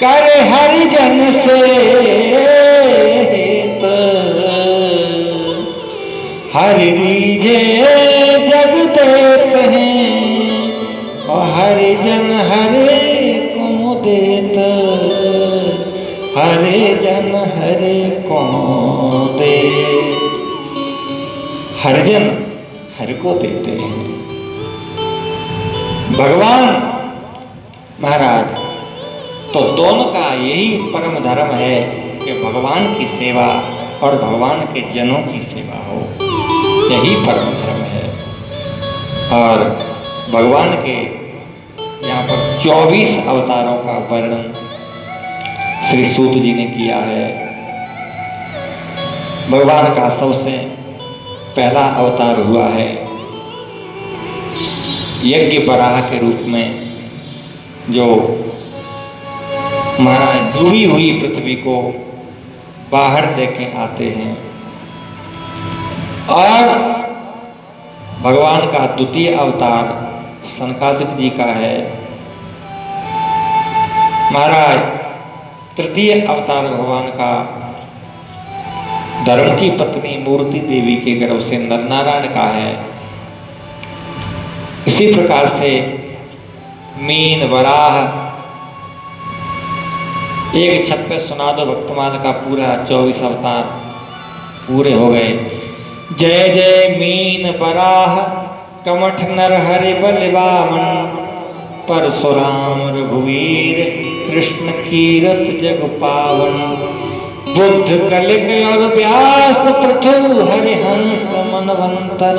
कर हरिजन से हित, हरि रीझे जग देत हैं, और हरिजन हरे को देत, हरिजन हरे को दे। हरिजन हरि को देते हैं। भगवान महाराज तो दोनों का यही परम धर्म है कि भगवान की सेवा और भगवान के जनों की सेवा हो, यही परम धर्म है। और भगवान के यहाँ पर 24 अवतारों का वर्णन श्री सूत जी ने किया है। भगवान का सबसे पहला अवतार हुआ है यज्ञ वराह के रूप में, जो महाराज डूबी हुई पृथ्वी को बाहर लेके आते हैं। और भगवान का द्वितीय अवतार सनकादिक जी का है। महाराज तृतीय अवतार भगवान का धर्म की पत्नी मूर्ति देवी के गर्भ से नर नारायण का है। इसी प्रकार से मीन वराह एक छप्पे सुना दो भक्तमाल का पूरा 24 अवतार पूरे हो गए। जय जय मीन वराह कमठ नर हरि बलवामन, परशुराम रघुवीर कृष्ण कीरत जग पावन। बुद्ध कलिक और व्यास पृथु हरिहंस मनवंतर,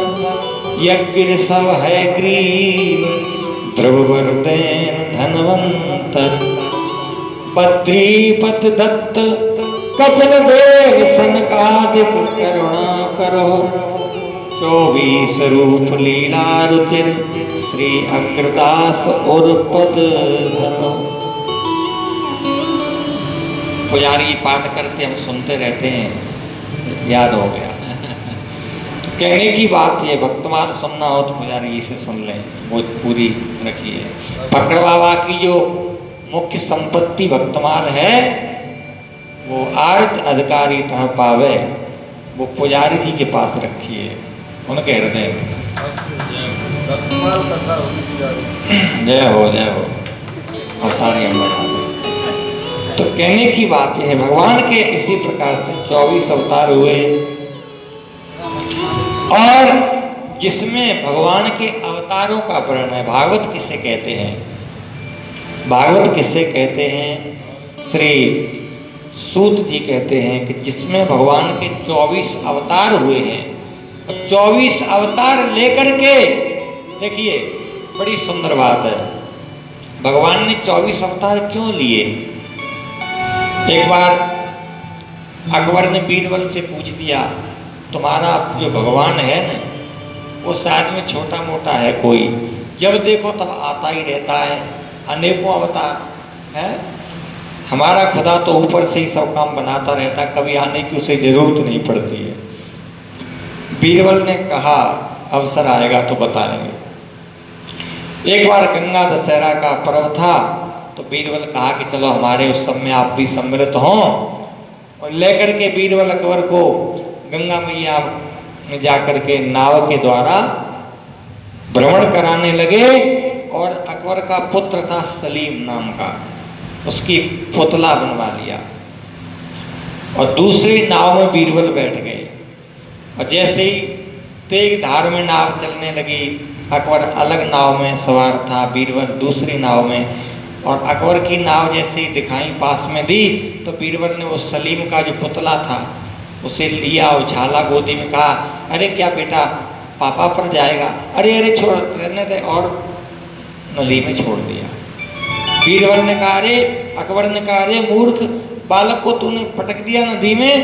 यज्ञ सब है ग्रीव ध्रुववर्धन धनवंतर। बद्रीपत दत्त कपिल देव सनकादिक करुणा करो, 24 रूप लीला रुचिर श्री अग्रदास और पद धरो। पुजारी पाठ करते हम सुनते रहते हैं, याद हो गया। तो कहने की बात ये भक्तमाल सुनना हो तो पुजारी इसे सुन लें, वो पूरी रखिए। पकड़ बाबा की जो मुख्य संपत्ति भक्तमाल है वो आर्त अधिकारी तह पावे, वो पुजारी जी के पास रखिए, उनके हृदय में। जय हो जय हो, अवतारी हम बढ़ा दें। तो कहने की बात यह है, भगवान के इसी प्रकार से 24 अवतार हुए, और जिसमें भगवान के अवतारों का वर्णन है। भागवत किसे कहते हैं? भागवत किसे कहते हैं? श्री सूत जी कहते हैं कि जिसमें भगवान के 24 अवतार हुए हैं। और 24 अवतार लेकर के देखिए, बड़ी सुंदर बात है। भगवान ने 24 अवतार क्यों लिए? एक बार अकबर ने बीरबल से पूछ दिया, तुम्हारा जो भगवान है ना, वो शायद में छोटा मोटा है कोई, जब देखो तब आता ही रहता है, अनेकों अवतार है। हमारा खुदा तो ऊपर से ही सब काम बनाता रहता, कभी आने की उसे जरूरत नहीं पड़ती है। बीरबल ने कहा अवसर आएगा तो बताएंगे। एक बार गंगा दशहरा का पर्व था, तो बीरबल कहा कि चलो हमारे उत्सव में आप भी सम्मिलित हों, और लेकर के बीरबल अकबर को गंगा मैया में जाकर के नाव के द्वारा भ्रमण कराने लगे। और अकबर का पुत्र था सलीम नाम का, उसकी पुतला बनवा लिया, और दूसरी नाव में बीरबल बैठ गए। और जैसे ही तेज धार में नाव चलने लगी, अकबर अलग नाव में सवार था, बीरबल दूसरी नाव में। और अकबर की नाव जैसे ही दिखाई पास में दी, तो बीरबल ने वो सलीम का जो पुतला था उसे लिया, उछाला गोदी में, कहा अरे क्या बेटा पापा पर जाएगा? अरे अरे छोड़, रहने दे, और नदी में छोड़ दिया। बीरबल ने कहा अरे, अकबर ने कहा अरे मूर्ख बालक को तूने पटक दिया नदी में।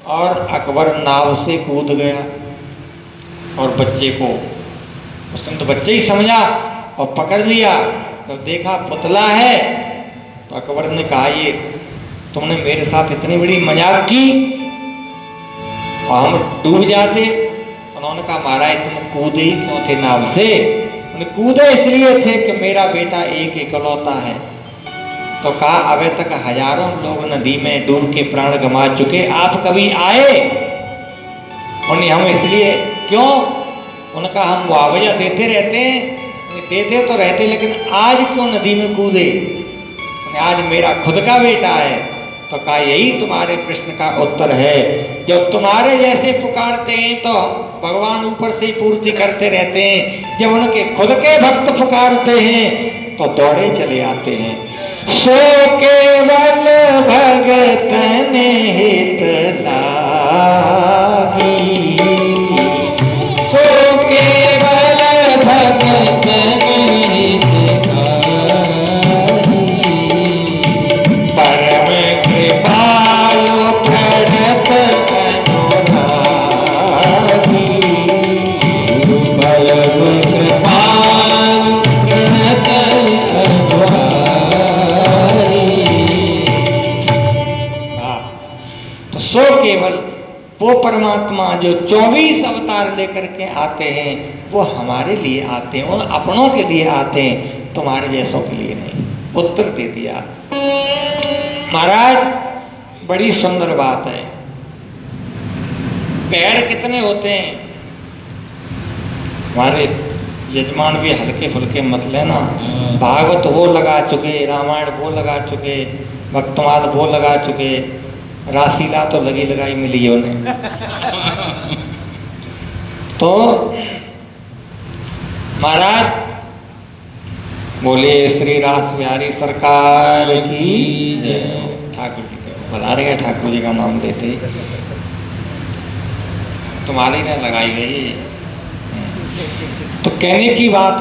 और अकबर नाव से कूद गया, और बच्चे को उसने तो बच्चे ही समझा और पकड़ लिया। जब देखा पुतला है, तो अकबर ने कहा ये तुमने मेरे साथ इतनी बड़ी मजाक की और हम डूब जाते। उन्होंने कहा महाराज तुम कूदे ही क्यों थे नाव से? उन्हें कूदे इसलिए थे कि मेरा बेटा एक इकलौता है, तो कहा अबे तक हजारों लोग नदी में डूब के प्राण गंवा चुके, आप कभी आए? उन्हें हम इसलिए क्यों? उनका हम मुआवजा देते रहते हैं, देते तो रहते, लेकिन आज क्यों नदी में कूदे? आज मेरा खुद का बेटा है। तो कहा यही तुम्हारे प्रश्न का उत्तर है। जब तुम्हारे जैसे पुकारते हैं तो भगवान ऊपर से ही पूर्ति करते रहते हैं, जब उनके खुद के भक्त पुकारते हैं तो दौड़े चले आते हैं। सो केवल भगतन हित लागी, सो केवल भगतन हित लागी, परम कृपालु प्रणत अनुरागी, परम कृपालु प्रणत अनुरागी। सो केवल वो परमात्मा जो 24 अवतार लेकर के आते हैं वो हमारे लिए आते हैं, उन अपनों के लिए आते हैं, तुम्हारे जैसों के लिए नहीं। उत्तर दे दिया। महाराज बड़ी सुंदर बात है। पेड़ कितने होते हैं? हमारे यजमान भी हल्के फुल्के मत लेना। भागवत वो लगा चुके, रामायण वो लगा चुके, भक्तमाल वो लगा चुके, रासीला तो लगी लगाई मिली है उन्हें। तो महाराज बोले श्री रास बिहारी सरकार की जय। ठाकुर जी बता रहे हैं, ठाकुर जी का नाम लेते तुम्हारी ने लगाई गई। तो कहने की बात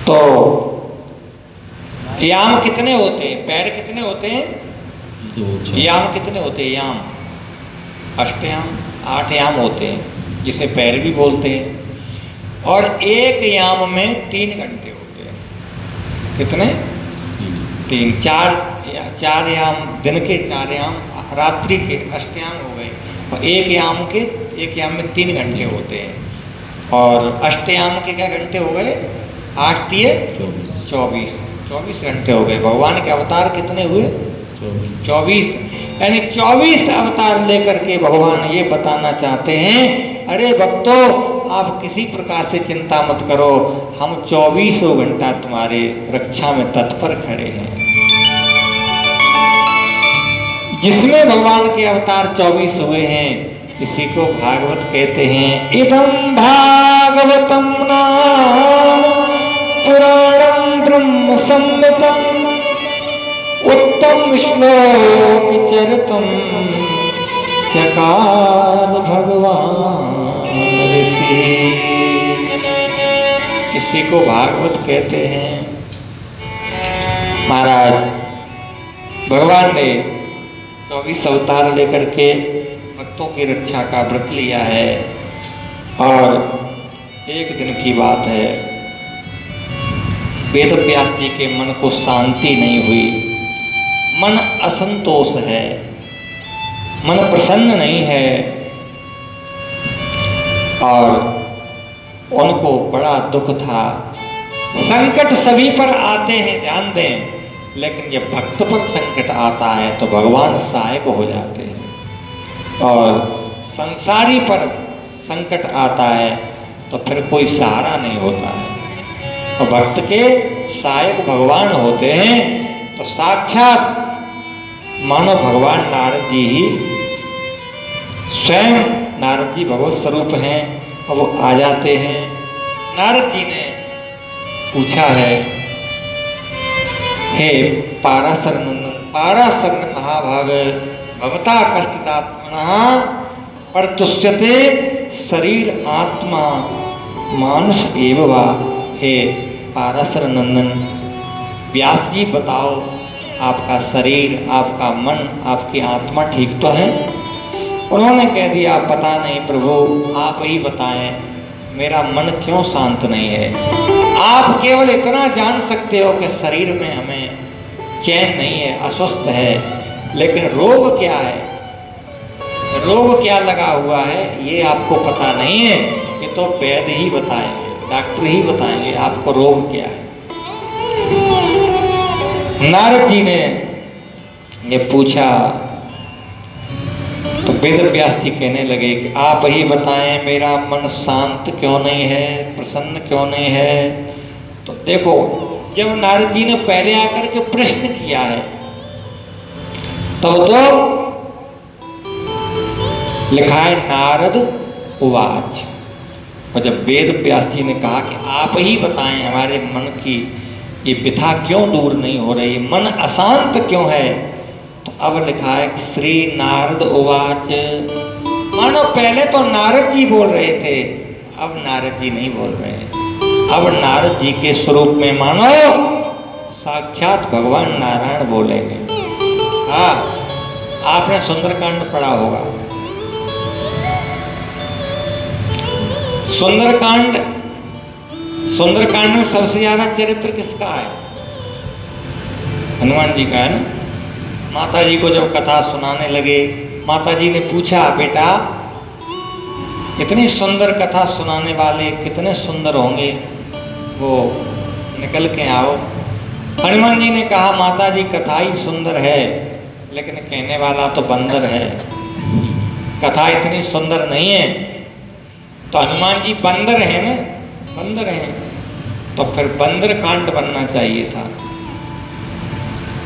तो याम कितने होते हैं? पैर कितने होते हैं? याम कितने होते हैं? याम अष्टयाम 8 याम होते हैं, जिसे पैर भी बोलते हैं। और एक याम में 3 घंटे होते हैं। कितने? 3 4 याम दिन के, 4 याम रात्रि के, अष्टयाम हो गए। और एक याम में 3 घंटे होते हैं। और अष्टयाम के क्या घंटे हो गए? 8 3 24 घंटे हो गए। भगवान के अवतार कितने हुए? 24। यानी 24 अवतार लेकर के भगवान ये बताना चाहते हैं, अरे भक्तों आप किसी प्रकार से चिंता मत करो, हम 24 घंटा तुम्हारे रक्षा में तत्पर खड़े हैं। जिसमें भगवान के अवतार 24 हुए हैं, इसी को भागवत कहते हैं। इदं भागवतम नाम पुराणं ब्रह्म संहितं उत्तम श्लोक चरितम चकार भगवान ऋषि। इसी को भागवत कहते हैं। महाराज भगवान ने 24 अवतार लेकर के भक्तों की रक्षा का व्रत लिया है। और एक दिन की बात है, वेद व्यास जी के मन को शांति नहीं हुई, मन असंतोष है, मन प्रसन्न नहीं है। और उनको बड़ा दुख था। संकट सभी पर आते हैं, ध्यान दें, लेकिन जब भक्त पर संकट आता है तो भगवान सहायक हो जाते हैं। और संसारी पर संकट आता है तो फिर कोई सहारा नहीं होता है। तो भक्त के सहायक भगवान होते हैं। तो साक्षात मानो भगवान नारद जी ही स्वयं, नारद जी भगवत स्वरूप हैं और वो आ जाते हैं। नारद जी ने पूछा है, हे पाराशर नंदन, पाराशर महाभाग भवता कष्टात्मना परतुष्यते शरीर आत्मा मानुष एव वा। हे पाराशर नंदन, व्यास जी बताओ, आपका शरीर, आपका मन, आपकी आत्मा ठीक तो है? उन्होंने कह दिया, पता नहीं प्रभु, आप ही बताएं, मेरा मन क्यों शांत नहीं है। आप केवल इतना जान सकते हो कि शरीर में हमें चैन नहीं है, अस्वस्थ है, लेकिन रोग क्या है, रोग क्या लगा हुआ है, ये आपको पता नहीं है। ये तो वैद्य ही बताएंगे, डॉक्टर ही बताएंगे आपको रोग क्या है। नारद जी ने ये पूछा तो वेद व्यास जी कहने लगे कि आप ही बताएं, मेरा मन शांत क्यों नहीं है, प्रसन्न क्यों नहीं है। तो देखो, जब नारद जी ने पहले आकर के प्रश्न किया है तब तो लिखा है नारद उवाच, और जब वेद व्यास जी ने कहा कि आप ही बताएं हमारे मन की ये व्यथा क्यों दूर नहीं हो रही, मन अशांत क्यों है, तो अब लिखा है कि श्री नारद उवाच। मानो पहले तो नारद जी बोल रहे थे, अब नारद जी नहीं बोल रहे हैं। अब नारद जी के स्वरूप में मानो साक्षात भगवान नारायण बोलेंगे। हाँ, आपने सुंदरकांड पढ़ा होगा। सुंदरकांड में सबसे ज्यादा चरित्र किसका है? हनुमान जी का है ना। माता जी को जब कथा सुनाने लगे, माता जी ने पूछा, बेटा इतनी सुंदर कथा सुनाने वाले कितने सुंदर होंगे, वो निकल के आओ। हनुमान जी ने कहा, माता जी कथा ही सुंदर है लेकिन कहने वाला तो बंदर है, कथा इतनी सुंदर नहीं है। तो हनुमान जी बंदर हैं ना, बंदर हैं, तो फिर बंदर कांड बनना चाहिए था,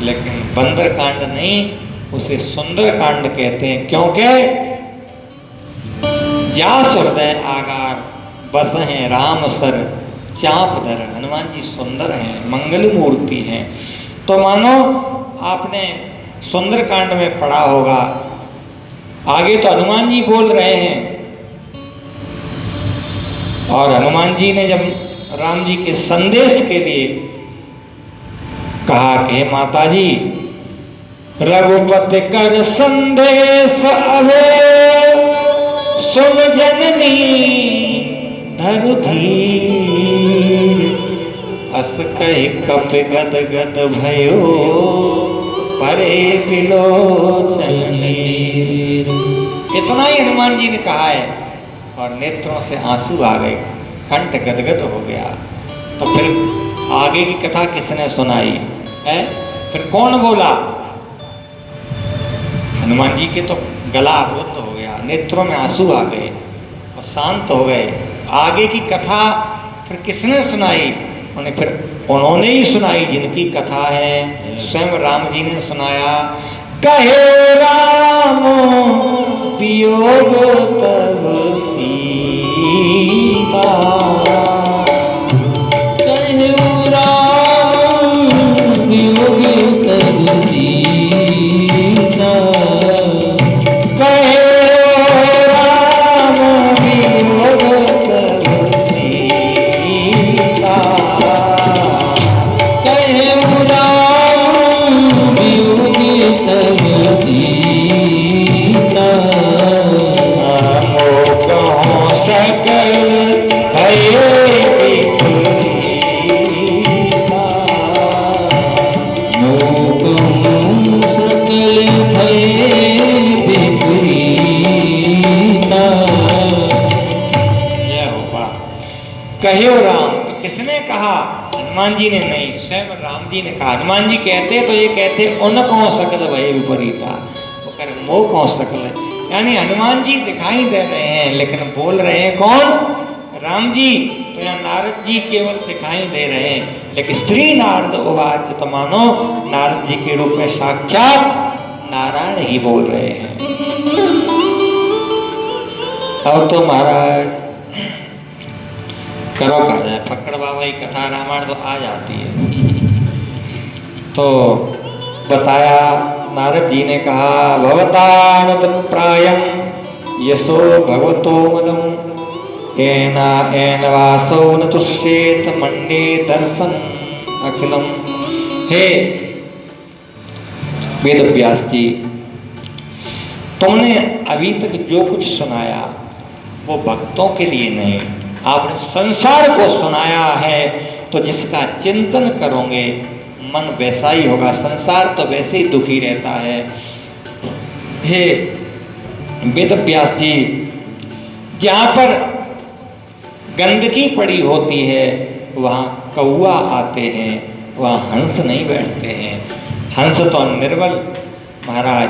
लेकिन बंदर कांड नहीं, उसे सुंदर कांड कहते हैं। क्योंकि जास हृदय आगार बस हैं राम सर चाप धर। हनुमान जी सुंदर हैं, मंगल मूर्ति हैं। तो मानो आपने सुंदर कांड में पढ़ा होगा, आगे तो हनुमान जी बोल रहे हैं, और हनुमान जी ने जब राम जी के संदेश के लिए कहा कि माता जी रघुपति कर संदेश अवे सुन जननी धरु धीर, अस कहि कप गद गद भयो परे बिलोचन नीर। इतना ही हनुमान जी ने कहा है और नेत्रों से आंसू आ गए, कंठ गदगद हो गया। तो फिर आगे की कथा किसने सुनाई है? फिर कौन बोला? हनुमान जी के तो गला अवरुद्ध हो गया, नेत्रों में आंसू आ गए और शांत हो गए। आगे की कथा फिर किसने सुनाई? उन्होंने ही सुनाई जिनकी कथा है, स्वयं राम जी ने सुनाया। कहे राम वियोग तब सीता, कहे राम वियोग तब सीता, कहे राम वियोग तब सीता, कहे राम वियोग तब सीता, सकल भये विपरीता, मोकहु सकल भये विपरीता। यह होगा। कहो राम, तो किसने कहा? हनुमान जी ने नहीं, स्वयं राम जी ने कहा। हनुमान जी कहते तो ये कहते उनको सकल भये विपरीता, वो कह रहे मोह कौन सकल है, यानी हनुमान जी दिखाई दे रहे हैं लेकिन बोल रहे हैं कौन? राम जी। तो यहाँ नारद जी केवल दिखाई दे रहे हैं, लेकिन स्त्री नारद उवाच, तो मानो नारद जी के रूप में साक्षात नारायण ही बोल रहे हैं। अब तो महाराज करो कहा जाए, फक्कड़ बाबा की कथा रामायण तो आ जाती है। तो बताया, नारद जी ने कहा, भवतानद प्रायम यशो भगवतो मलम एना एन वासो न तुष्येत मंडे दर्शन अखिलम। हे वेद व्यास जी, तुमने अभी तक जो कुछ सुनाया वो भक्तों के लिए नहीं, आपने संसार को सुनाया है। तो जिसका चिंतन करोगे मन वैसा ही होगा, संसार तो वैसे ही दुखी रहता है। हे वेद व्यास जी, जहाँ पर गंदगी पड़ी होती है वहाँ कौआ आते हैं, वहाँ हंस नहीं बैठते हैं। हंस तो निर्बल महाराज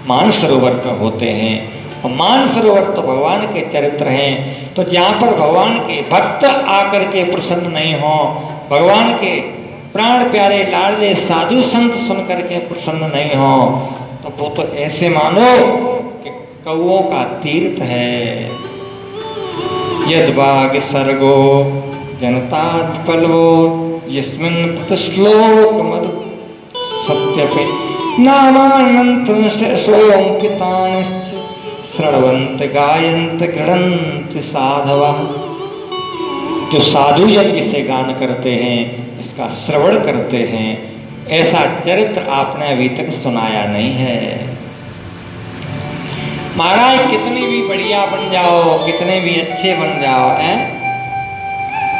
मानसरोवर पर होते हैं, और मानसरोवर तो भगवान के चरित्र हैं। तो जहाँ पर भगवान के भक्त आकर के प्रसन्न नहीं हो, भगवान के प्राण प्यारे लाडले साधु संत सुन करके प्रसन्न नहीं हो, तो वो तो ऐसे मानो कि कौओं का तीर्थ है। यद्भाग सर्गो जनतात्पल्वो यस्मिन् प्रतिश्लोक मद सत्यपि नामानंत सोंकितानिश्च श्रवंत गायंत गृणंत साधवः। जो साधु जन जिसे गान करते हैं, इसका श्रवण करते हैं, ऐसा चरित्र आपने अभी तक सुनाया नहीं है। महाराज कितने भी बढ़िया बन जाओ, कितने भी अच्छे बन जाओ, हैं?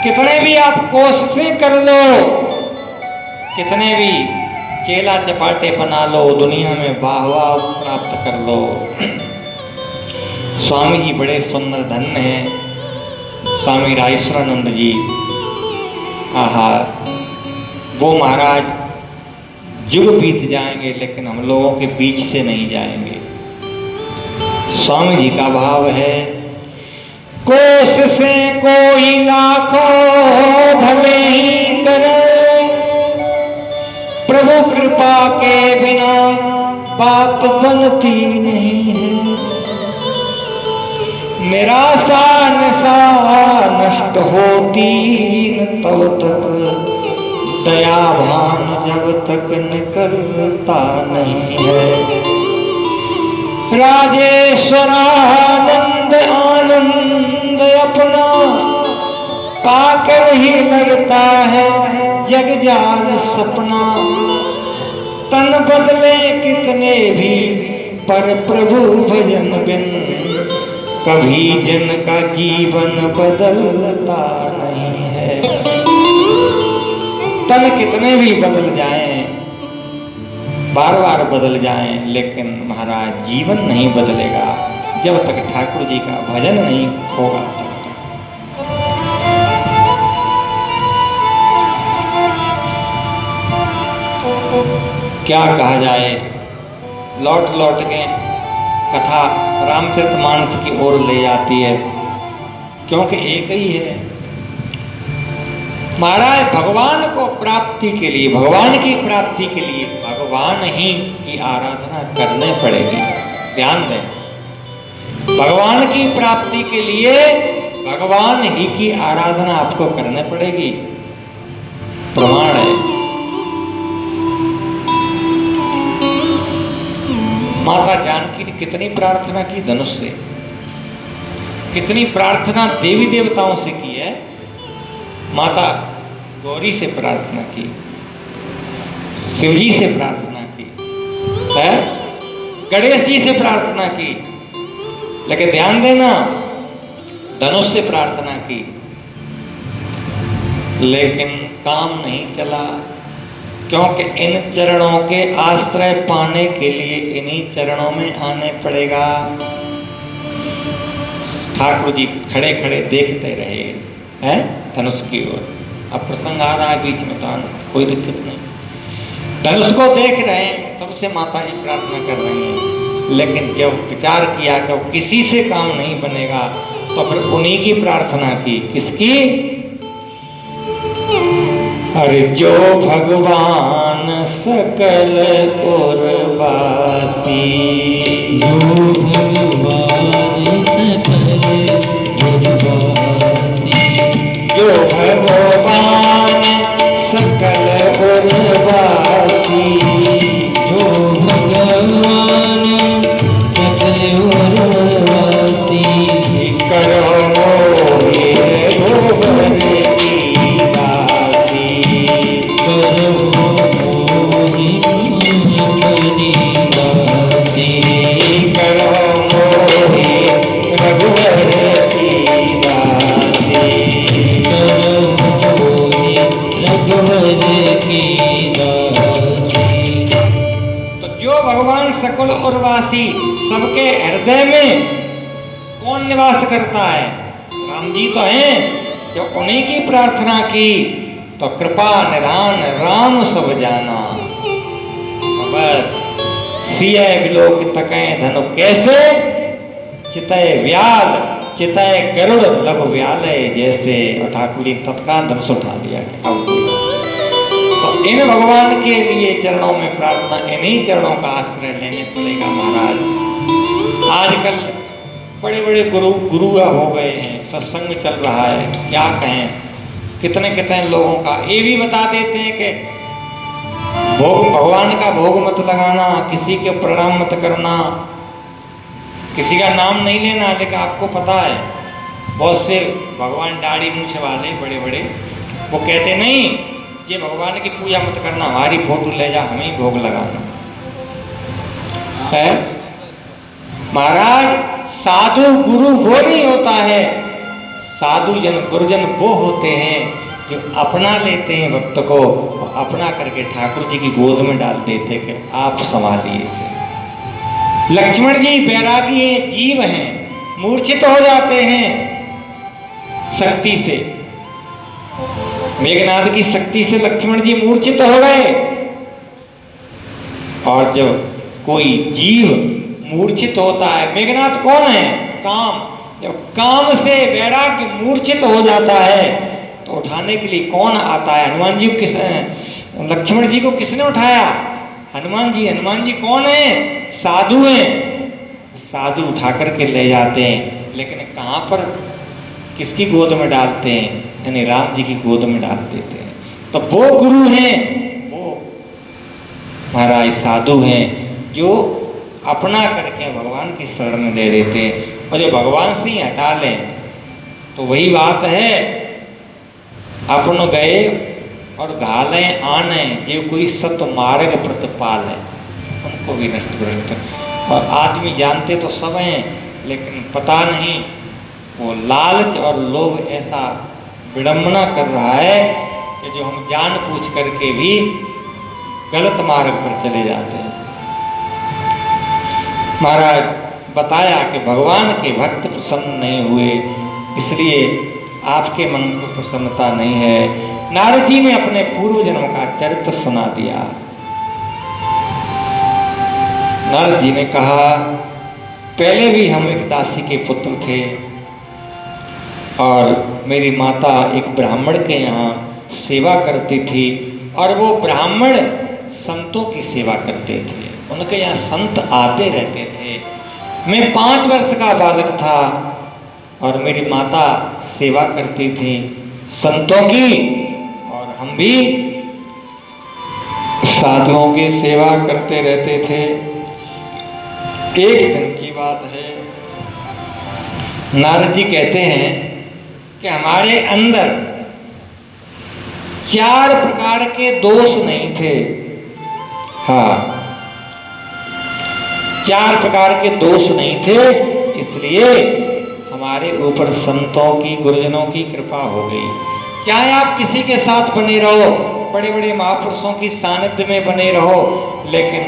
कितने भी आप कोशिशें कर लो, कितने भी चेला चपाटे बना लो, दुनिया में वाहवाह प्राप्त कर लो। स्वामी जी बड़े सुंदर धन्य हैं, स्वामी राजेश्वरानंद जी। आहा, वो महाराज युग बीत जाएंगे लेकिन हम लोगों के बीच से नहीं जाएंगे। स्वामी जी का भाव है, कोशिशें कोई लाखों भले ही करे, प्रभु कृपा के बिना बात बनती नहीं है। निराशा निशा नष्ट होती न तब तक, दया भान जब तक निकलता नहीं है। राजेश्वरानंद आनंद अपना पाकर ही लगता है जग जाल सपना। तन बदले कितने भी पर प्रभु भजन बिन, कभी जन का जीवन बदलता नहीं है। तन कितने भी बदल जाएं, बार बार बदल जाएं, लेकिन महाराज जीवन नहीं बदलेगा जब तक ठाकुर जी का भजन नहीं होगा तब तक। क्या कहा जाए, लौट लौट के कथा रामचरितमानस की ओर ले जाती है, क्योंकि एक ही है महाराज। भगवान को प्राप्ति के लिए, भगवान की प्राप्ति के लिए भगवान ही की आराधना करने पड़ेगी। ध्यान दें, भगवान की प्राप्ति के लिए भगवान ही की आराधना आपको करने पड़ेगी। प्रमाण है, माता जानकी ने कितनी प्रार्थना की धनुष से, कितनी प्रार्थना देवी देवताओं से की है। माता गौरी से प्रार्थना की, शिवजी से प्रार्थना की है, गणेश जी से प्रार्थना की, लेकिन ध्यान देना धनुष से प्रार्थना की, लेकिन काम नहीं चला। क्योंकि इन चरणों के आश्रय पाने के लिए इन्हीं चरणों में आने पड़ेगा। ठाकुर जी खड़े खड़े देखते रहे हैं धनुष की ओर। अब प्रसंग आ रहा है बीच में, तो कोई दिक्कत नहीं, धनुष को देख रहे हैं, सबसे माता जी प्रार्थना कर रही हैं। लेकिन जब विचार किया कि किसी से काम नहीं बनेगा, तो फिर उन्हीं की प्रार्थना की। किसकी? अरे जो भगवान सकल उर्वासी, जो भगवान सकल उर्वासी, जो भगवान सकल उर्वासी, जो भगवान सकल उर्वासी, करो मोहे भुवन की दासी, करो मोहि भुवन दासी, करो मोहे रघुवर की दासी, करो मोहि रघुवर की दासी। तो जो भगवान सकल उर्वासी, सबके हृदय में कौन निवास करता है? राम जी तो हैं। जो उन्हीं की प्रार्थना की तो कृपा निधान राम सब जाना। बस सिय बिलोक तकै धनु कैसे, चितय व्याल चितय गरुड़ लघु व्यालय जैसे। और ठाकुर जी तत्काल धनुष उठा लिया। अब तो इन भगवान के लिए चरणों में प्रार्थना, इन्हीं चरणों का आश्रय लेने पड़ेगा महाराज। आजकल बड़े बड़े गुरु हो गए हैं, सत्संग चल रहा है, क्या कहें, कितने कितने लोगों का ये भी बता देते हैं कि भोग, भगवान का भोग मत लगाना, किसी के प्रणाम मत करना, किसी का नाम नहीं लेना। लेकिन आपको पता है बहुत से भगवान दाढ़ी मूंछ वाले बड़े बड़े, वो कहते नहीं ये भगवान की पूजा मत करना, हमारी फोटो ले जा, हमें ही भोग लगाना है। महाराज साधु गुरु वो नहीं होता है, साधु जन गुरुजन वो होते हैं जो अपना लेते हैं भक्त को, और अपना करके ठाकुर जी की गोद में डाल देते कि आप संभालिए इसे। लक्ष्मण जी बैरागी हैं, जीव हैं, मूर्छित हो जाते हैं शक्ति से। मेघनाथ की शक्ति से लक्ष्मण जी मूर्छित हो गए। और जब कोई जीव मूर्छित होता है, मेघनाथ कौन है? काम। जब काम से वैराग्य मूर्छित हो जाता है तो उठाने के लिए कौन आता है? हनुमान जी को लक्ष्मण जी को किसने उठाया? हनुमान जी। हनुमान जी कौन है? साधु हैं। साधु उठा करके ले जाते हैं, लेकिन कहाँ पर, किसकी गोद में डालते हैं? यानी राम जी की गोद में डाल देते हैं। तो वो गुरु हैं, वो महाराज साधु हैं जो अपना करके भगवान की शरण में ले लेते हैं। और जो भगवान से ही हटा लें तो वही बात है, अपन गए और घालें आने जो कोई सत मार्ग प्रतिपाल है, उनको भी नष्ट भ्रष्ट। और आदमी जानते तो सब हैं, लेकिन पता नहीं वो लालच और लोभ ऐसा विडंबना कर रहा है कि जो हम जान पूछ करके भी गलत मार्ग पर चले जाते हैं। महाराज बताया कि भगवान के भक्त प्रसन्न नहीं हुए, इसलिए आपके मन को प्रसन्नता नहीं है। नारद जी ने अपने पूर्व जन्म का चरित्र सुना दिया। नारद जी ने कहा, पहले भी हम एक दासी के पुत्र थे और मेरी माता एक ब्राह्मण के यहाँ सेवा करती थी, और वो ब्राह्मण संतों की सेवा करते थे, उनके यहाँ संत आते रहते थे। मैं 5 वर्ष का बालक था और मेरी माता सेवा करती थी संतों की, और हम भी साधुओं की सेवा करते रहते थे। एक दिन की बात है, नारद जी कहते हैं कि हमारे अंदर 4 प्रकार के दोष नहीं थे। हाँ, 4 प्रकार के दोष नहीं थे, इसलिए हमारे ऊपर संतों की, गुरुजनों की कृपा हो गई। चाहे आप किसी के साथ बने रहो, बड़े बड़े महापुरुषों की सानिध्य में बने रहो, लेकिन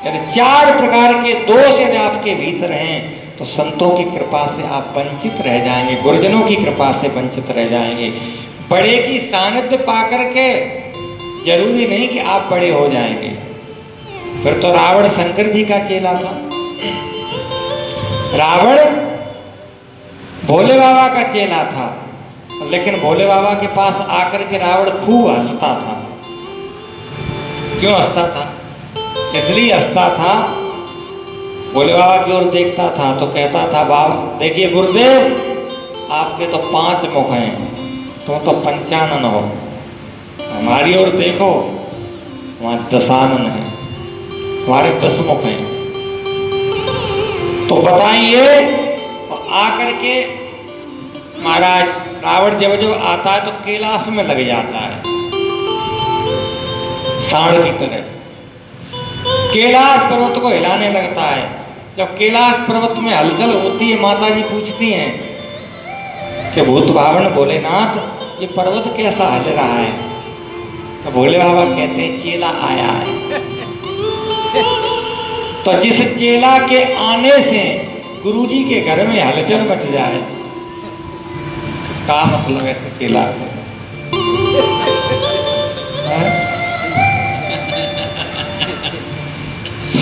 यदि 4 प्रकार के दोष यदि आपके भीतर हैं तो संतों की कृपा से आप वंचित रह जाएंगे, गुरुजनों की कृपा से वंचित रह जाएंगे। बड़े की सानिध्य पाकर के जरूरी नहीं कि आप बड़े हो जाएंगे। फिर तो रावण शंकर जी का चेला था। रावण भोले बाबा का चेला था, लेकिन भोले बाबा के पास आकर के रावण खूब हंसता था। क्यों हंसता था? इसलिए हंसता था, भोले बाबा की ओर देखता था तो कहता था, बाबा देखिए गुरुदेव, आपके तो 5 मुख हैं, तुम तो 55 हो, हमारी ओर देखो, वहाँ 10 है, हमारे 10 मुख हैं। तो बताइए, और आकर के महाराज रावण जब जब आता है तो कैलाश में लग जाता है, सांड की तरह कैलाश पर्वत को हिलाने लगता है। जब कैलाश पर्वत में हलचल होती है, माता जी पूछती हैं कि भूत भावन भोलेनाथ, ये पर्वत कैसा हिल रहा है? तो भोले बाबा कहते हैं, चेला आया है। तो जिस चेला के आने से गुरुजी के घर में हलचल मच जाए, का मतलब है चेला से?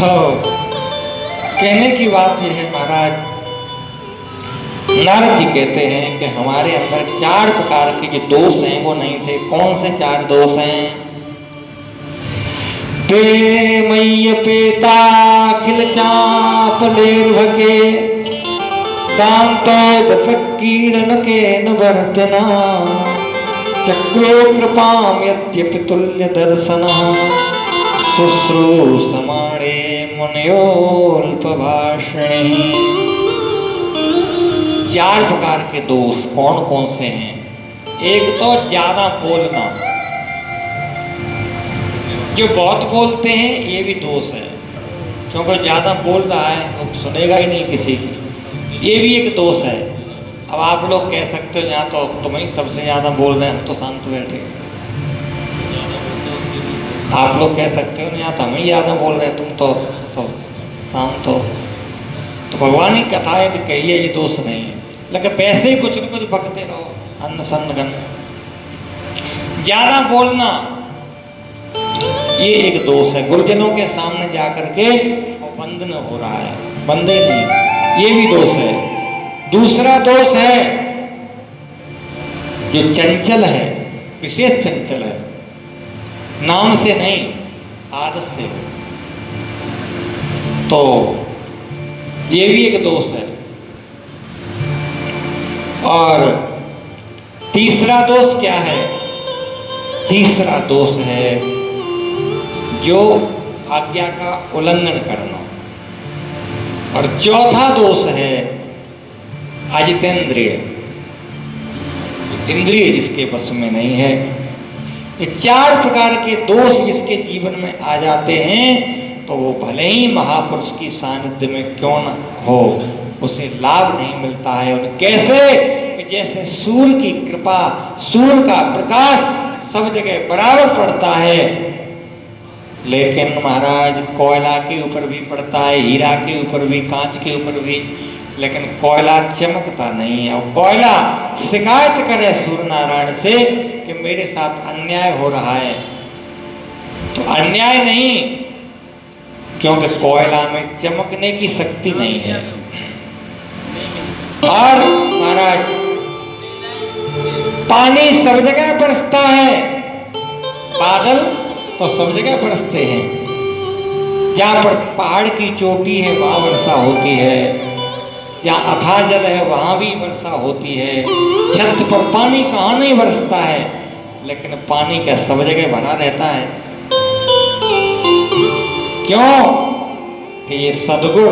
तो कहने की बात यह है महाराज, नारद जी कहते हैं कि हमारे अंदर 4 प्रकार के जो दोष हैं वो नहीं थे। कौन से 4 दोष हैं? ते मय्य पेता खिल चाप लेर्भके कांतो कीड़न के न वर्तना चक्रो कृपाम यद्यपि तुल्य दर्शन शुश्रूषमाणे मुनयोल्प भाषणे। 4 प्रकार के दोष कौन कौन से हैं? एक तो ज्यादा बोलना, जो बहुत बोलते हैं ये भी दोष है, क्योंकि ज्यादा बोल रहा है वो सुनेगा ही नहीं किसी की, ये भी एक दोष है। अब आप लोग कह सकते हो यहाँ तो तुम ही सबसे ज्यादा बोल रहे हैं, हम तो शांत बैठे। आप लोग कह सकते हो यहाँ तो हम ही ज्यादा बोल रहे हैं, तुम तो सब शांत हो। तो भगवान की कथा है कि कहिए ये दोष नहीं है, लेकिन वैसे ही कुछ न कुछ बकते रहो अन्न सन्न गन। ज्यादा बोलना ये एक दोष है। गुरुजनों के सामने जाकर के बंधन हो रहा है, बंदे नहीं, ये भी दोष है। दूसरा दोष है जो चंचल है, विशेष चंचल है, नाम से नहीं आदत से, तो ये भी एक दोष है। और तीसरा दोष क्या है? तीसरा दोष है जो आज्ञा का उल्लंघन करना। और चौथा दोष है अजितेंद्रिय, इंद्रिय जिसके वश में नहीं है। ये 4 प्रकार के दोष जिसके जीवन में आ जाते हैं तो वो भले ही महापुरुष की सानिध्य में क्यों न हो, उसे लाभ नहीं मिलता है। और कैसे कि जैसे सूर्य की कृपा, सूर्य का प्रकाश सब जगह बराबर पड़ता है, लेकिन महाराज कोयला के ऊपर भी पड़ता है, हीरा के ऊपर भी, कांच के ऊपर भी, लेकिन कोयला चमकता नहीं है। और कोयला शिकायत करे सूर्य नारायण से कि मेरे साथ अन्याय हो रहा है, तो अन्याय नहीं, क्योंकि कोयला में चमकने की शक्ति नहीं है। और महाराज पानी सब जगह बरसता है, बादल तो सब जगह बरसते हैं। जहाँ पर पहाड़ की चोटी है वहाँ वर्षा होती है, जहाँ अथाह जल है वहाँ भी वर्षा होती है। छत पर पानी कहाँ नहीं बरसता है, लेकिन पानी का सब जगह बना रहता है। क्यों? कि ये सद्गुण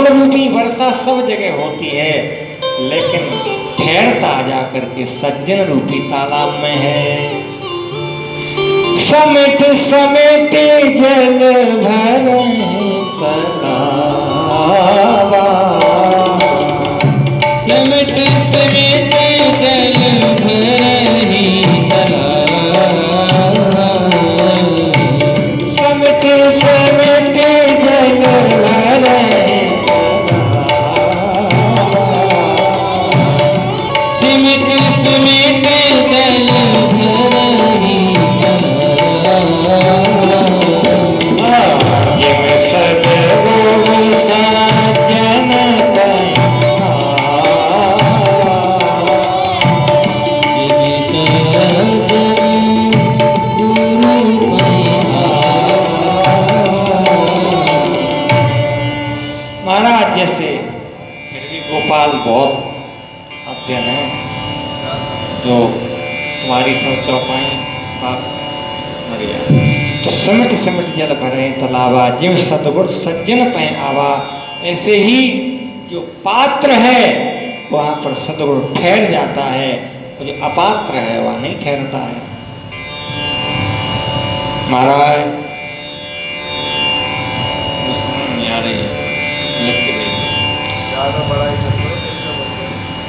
रूपी वर्षा सब जगह होती है, लेकिन ठहरता जाकर के सज्जन रूपी तालाब में है। समेट समेट जल भरे तालाबा, समेट समेट जल भरे तालाबा, समेट समेट जल भरे समेट समेट जल भरे गोपाल बहुत अध्ययन है, जो तुम्हारी सब चौपाई वापस मर गया। तो सिमट सिमट जल भरे तालाबा, जिव सतगुण सज्जन पै आवा। ऐसे ही जो पात्र है वहाँ पर सतगुण ठहर जाता है, और जो अपात्र है वह नहीं ठहरता है। महाराज आ रही है, लिख के भेजिए।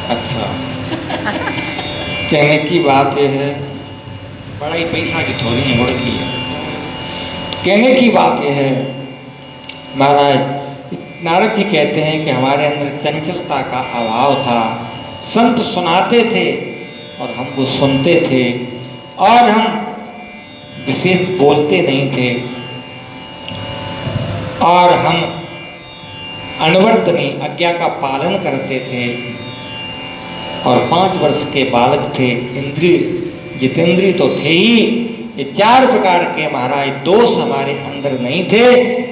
अच्छा कहने की बात यह है, बड़ाई पैसा की थोड़ी है, गुड़ की है। कहने की बात यह है महाराज, नारद जी कहते हैं कि हमारे अंदर चंचलता का अभाव था। संत सुनाते थे और हमको सुनते थे, और हम विशेष बोलते नहीं थे। और हम अनवर्तनी आज्ञा का पालन करते थे और 5 वर्ष के बालक थे, इंद्रिय जितेंद्रिय तो थे ही, ये 4 प्रकार के महाराज दोष हमारे अंदर नहीं थे,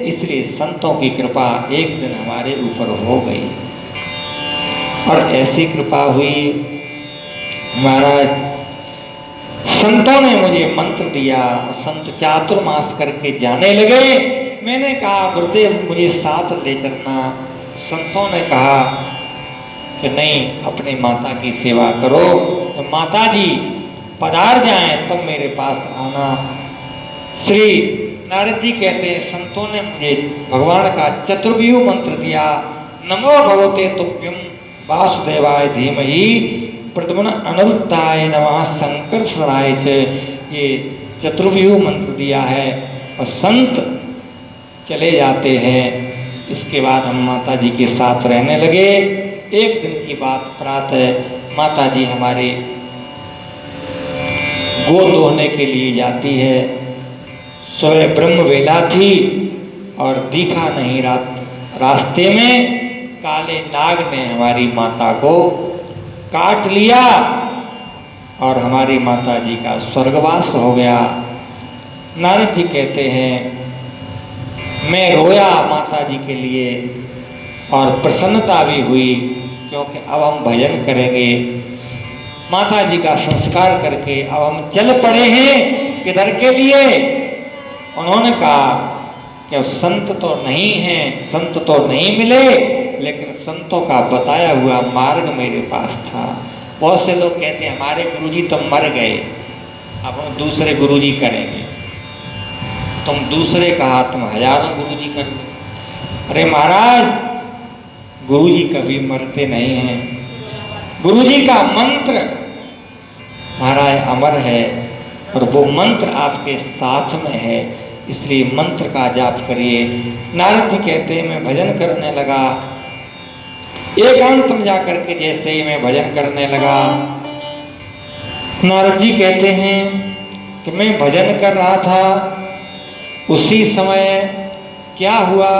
इसलिए संतों की कृपा एक दिन हमारे ऊपर हो गई। और ऐसी कृपा हुई महाराज, संतों ने मुझे मंत्र दिया, संत चातुर्मास करके जाने लगे। मैंने कहा गुरुदेव मुझे साथ ले चलना। संतों ने कहा कि नहीं, अपनी माता की सेवा करो, तो माता जी पधार जाएं तब मेरे पास आना। श्री नारद जी कहते हैं संतों ने मुझे भगवान का चतुर्व्यूह मंत्र दिया। नमो भगवते तुभ्यं वासुदेवाय धीमहि प्रद्युम्न अनिरुद्धाय नमः संकर्षणाय च, ये चतुर्व्यूह मंत्र दिया है। और संत चले जाते हैं। इसके बाद हम माता जी के साथ रहने लगे। एक दिन की बात, प्रातः माता जी हमारे गो दोहने के लिए जाती है। सुबह ब्रह्म वेला थी और दिखा नहीं रास्ते में काले नाग ने हमारी माता को काट लिया और हमारी माता जी का स्वर्गवास हो गया। नारद जी कहते हैं मैं रोया माता जी के लिए और प्रसन्नता भी हुई, क्योंकि अब हम भजन करेंगे। माता जी का संस्कार करके अब हम चल पड़े हैं किधर के लिए। उन्होंने कहा कि संत तो नहीं हैं, संत तो नहीं मिले, लेकिन संतों का बताया हुआ मार्ग मेरे पास था। बहुत से लोग कहते हैं हमारे गुरुजी तो मर गए, अब हम दूसरे गुरुजी करेंगे। तुम दूसरे कहा, तुम हजारों गुरुजी कर लो। अरे महाराज, गुरुजी कभी मरते नहीं हैं। गुरुजी का मंत्र महाराज अमर है और वो मंत्र आपके साथ में है, इसलिए मंत्र का जाप करिए। नारद जी कहते हैं मैं भजन करने लगा। एकांत में जाकर के जैसे ही मैं भजन करने लगा, नारद जी कहते हैं कि मैं भजन कर रहा था, उसी समय क्या हुआ,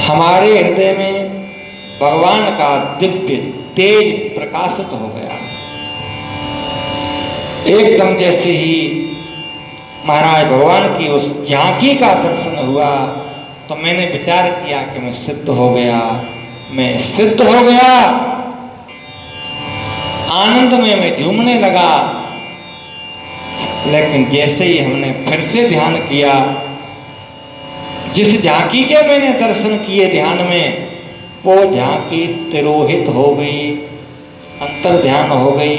हमारे हृदय में भगवान का दिव्य तेज प्रकाशित हो गया। एकदम जैसे ही महाराज भगवान की उस झांकी का दर्शन हुआ तो मैंने विचार किया कि मैं सिद्ध हो गया, मैं सिद्ध हो गया। आनंद में मैं झूमने लगा। लेकिन जैसे ही हमने फिर से ध्यान किया, जिस झांकी के मैंने दर्शन किए ध्यान में, वो झांकी तिरोहित हो गई, अंतर ध्यान हो गई।